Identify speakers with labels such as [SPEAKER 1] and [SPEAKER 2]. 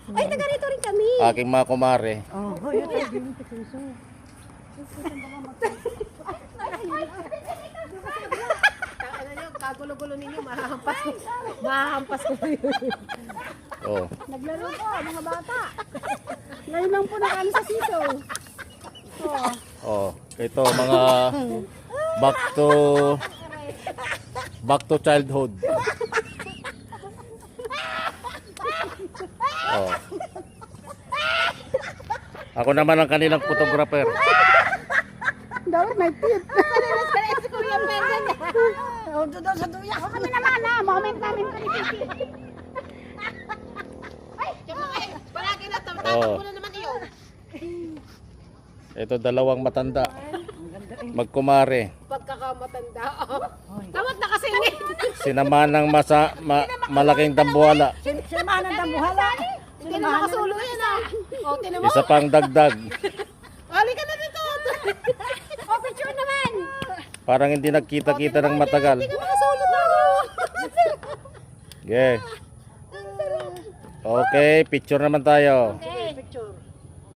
[SPEAKER 1] Ay, taga rito rin kami.
[SPEAKER 2] Aking mga kumare.
[SPEAKER 3] Oh, yun ay din sa puso.
[SPEAKER 1] Ano nyo, kagulo-gulo ninyo, mahahampas ko. Mahahampas ko yun.
[SPEAKER 2] Oh.
[SPEAKER 1] Naglaro po, mga bata. Ngayon lang po nakaan sa sito.
[SPEAKER 2] Oh, ito mga back to childhood. Oh. Ako naman ang kanilang photographer.
[SPEAKER 1] Dapat may tip. Si Kuya Perden. O, doon sa duya. O kami naman ha, moment namin kami tip. Ay, palagi na
[SPEAKER 2] Oh.
[SPEAKER 1] na naman iyo.
[SPEAKER 2] Ito dalawang matanda. Magkumare.
[SPEAKER 1] Pagkakamatanda. Tawag na kasi ni.
[SPEAKER 2] Sinamahan ng malaking tambuhala.
[SPEAKER 3] Sinamahan ng dambuhala.
[SPEAKER 1] Hindi na makasulo yan ah. O, tinan mo.
[SPEAKER 2] Isa pang dagdag.
[SPEAKER 1] Ali ka na dito. O, picture naman.
[SPEAKER 2] Parang hindi nagkita-kita ng matagal.
[SPEAKER 1] Hindi ka makasulo talaga.
[SPEAKER 2] Okay. Okay, picture naman tayo.
[SPEAKER 1] Okay.